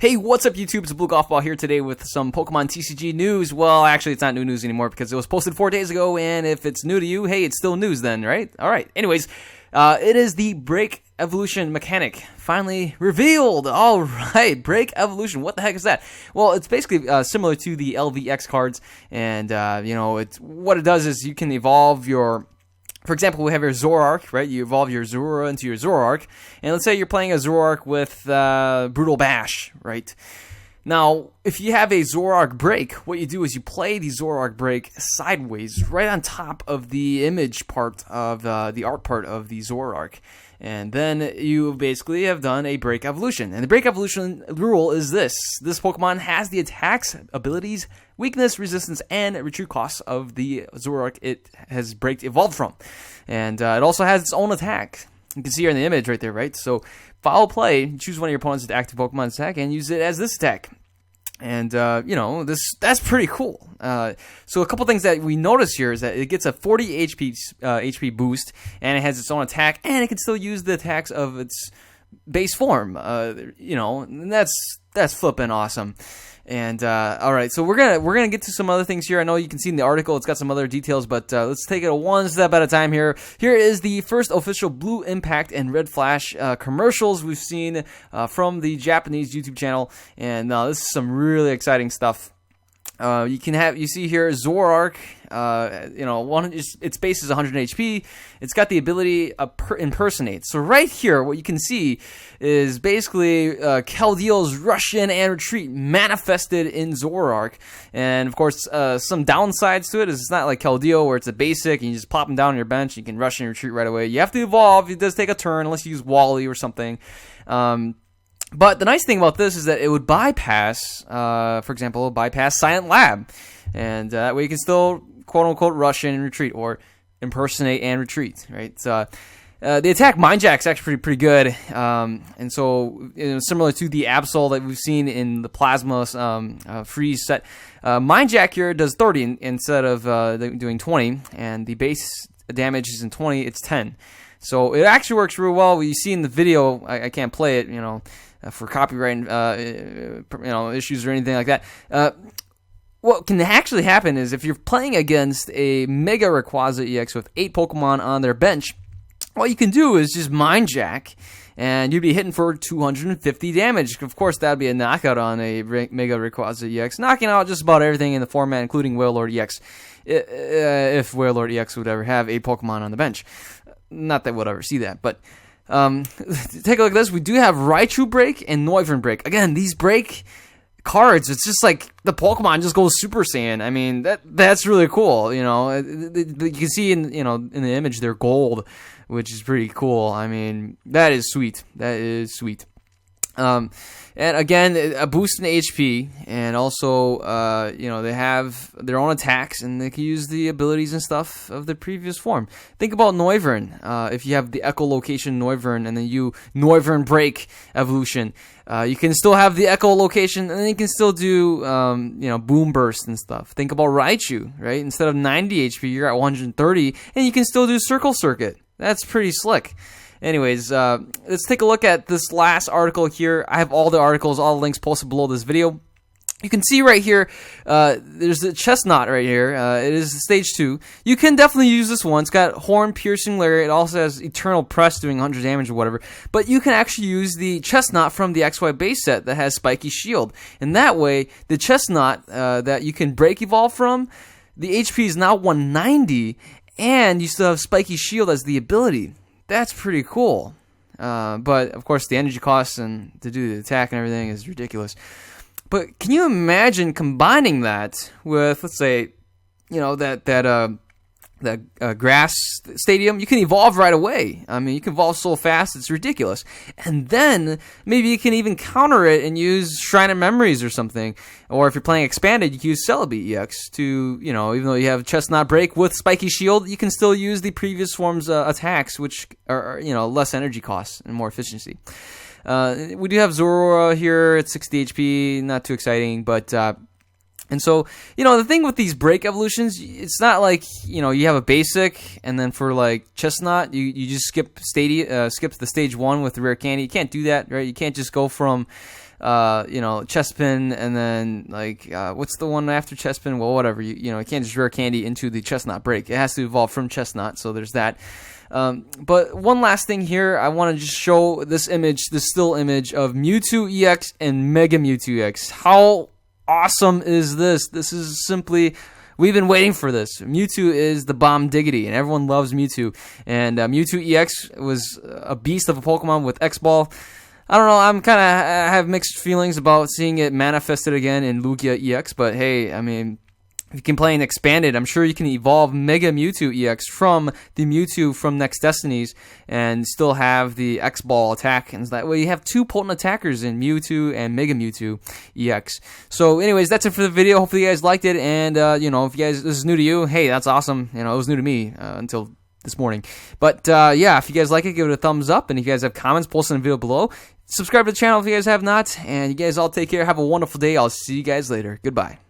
Hey, what's up YouTube? It's Blue Golf Ball here today with some Pokemon TCG news. Well, actually, it's not new news anymore because it was posted 4 days ago, and if it's new to you, hey, it's still news then, right? Alright, anyways, it is the Break Evolution mechanic finally revealed. Alright, Break Evolution, what the heck is that? Well, it's basically similar to the LVX cards, and, what it does is you can evolve your... For example, we have your Zoroark, right? You evolve your Zorua into your Zoroark. And let's say you're playing a Zoroark with Brutal Bash, right? Now, if you have a Zoroark break, what you do is you play the Zoroark break sideways, right on top of the image part of the art part of the Zoroark. And then you basically have done a Break Evolution. And the Break Evolution rule is this. This Pokemon has the attacks, abilities, weakness, resistance, and retreat costs of the Zoroark it has breaked evolved from. And it also has its own attack. You can see here in the image right there, right? So, foul play, choose one of your opponent's active Pokemon's attack and use it as this attack. And, that's pretty cool. So a couple things that we notice here is that it gets a 40 HP boost, and it has its own attack, and it can still use the attacks of its base form. And that's flippin' awesome. And all right, so we're gonna get to some other things here. I know you can see in the article it's got some other details, but let's take it one step at a time here. Here is the first official Blue Impact and Red Flash commercials we've seen from the Japanese YouTube channel, and this is some really exciting stuff. You see here Zoroark, its base is 100 HP. It's got the ability impersonate. So right here, what you can see is basically Keldeal's rush in and retreat manifested in Zoroark. And of course, some downsides to it is it's not like Keldeo where it's a basic and you just plop them down on your bench. You can rush and retreat right away. You have to evolve. It does take a turn unless you use Wally or something. But the nice thing about this is that it would bypass, for example, Silent Lab. And that way you can still, quote-unquote, rush in and retreat, or impersonate and retreat, right? So, the attack Mind Jack's actually pretty good. And so, similar to the Absol that we've seen in the Plasma Freeze set, Mind Jack here does 30 instead of doing 20. And the base damage is in 20, it's 10. So, it actually works real well. You see in the video, I can't play it, for copyright issues or anything like that. What can actually happen is if you're playing against a Mega Rayquaza EX with 8 Pokemon on their bench, what you can do is just Mind Jack, and you'd be hitting for 250 damage. Of course, that'd be a knockout on a Mega Rayquaza EX, knocking out just about everything in the format, including Wailord EX, if Wailord EX would ever have 8 Pokemon on the bench. Not that we'll ever see that, but... take a look at this. We do have Raichu Break and Noivern Break. Again, these break cards, it's just like the Pokemon just goes Super Saiyan. I mean, that's really cool. You can see in the image they're gold, which is pretty cool. I mean, that is sweet. That is sweet. And again, a boost in HP, and also, they have their own attacks, and they can use the abilities and stuff of the previous form. Think about Noivern. If you have the Echolocation Noivern, and then you Noivern Break Evolution, you can still have the Echolocation, and then you can still do, Boom Burst and stuff. Think about Raichu, right? Instead of 90 HP, you're at 130, and you can still do Circle Circuit. That's pretty slick. Anyways, let's take a look at this last article here. I have all the articles, all the links posted below this video. You can see right here, there's the Chestnut right here. It is stage 2. You can definitely use this one. It's got Horn Piercing Lariat. It also has Eternal Press doing 100 damage or whatever. But you can actually use the Chestnut from the XY base set that has Spiky Shield. And that way, the Chestnut that you can break evolve from, the HP is now 190, and you still have Spiky Shield as the ability. That's pretty cool. But, of course, the energy costs and to do the attack and everything is ridiculous. But can you imagine combining that with, let's say, that grass stadium? You can evolve right away. I mean, you can evolve so fast, it's ridiculous. And then maybe you can even counter it and use Shrine of Memories or something. Or if you're playing Expanded, you can use Celebi EX to, even though you have Chestnut Break with Spiky Shield, you can still use the previous form's attacks, which are, less energy costs and more efficiency. We do have Zorua here at 60 HP, not too exciting, but And so, the thing with these break evolutions, it's not like, you have a basic, and then for like Chestnut, you just skip the stage 1 with the rare candy. You can't do that, right? You can't just go from, Chespin, and then like, what's the one after Chespin? Well, whatever. You can't just rare candy into the Chestnut break. It has to evolve from Chestnut, so there's that. But one last thing here, I want to just show this still image of Mewtwo EX and Mega Mewtwo EX. How awesome is this? This is simply, we've been waiting for this. Mewtwo is the bomb diggity, and everyone loves Mewtwo. And Mewtwo EX was a beast of a Pokemon with X-Ball. I don't know, I have mixed feelings about seeing it manifested again in Lugia EX, but hey, I mean, if you can play an expanded, I'm sure you can evolve Mega Mewtwo EX from the Mewtwo from Next Destinies and still have the X-Ball attack. And that way you have 2 potent attackers in Mewtwo and Mega Mewtwo EX. So anyways, that's it for the video. Hopefully you guys liked it. And, if you guys, this is new to you, hey, that's awesome. It was new to me until this morning. But, yeah, if you guys like it, give it a thumbs up. And if you guys have comments, post in the video below. Subscribe to the channel if you guys have not. And you guys all take care. Have a wonderful day. I'll see you guys later. Goodbye.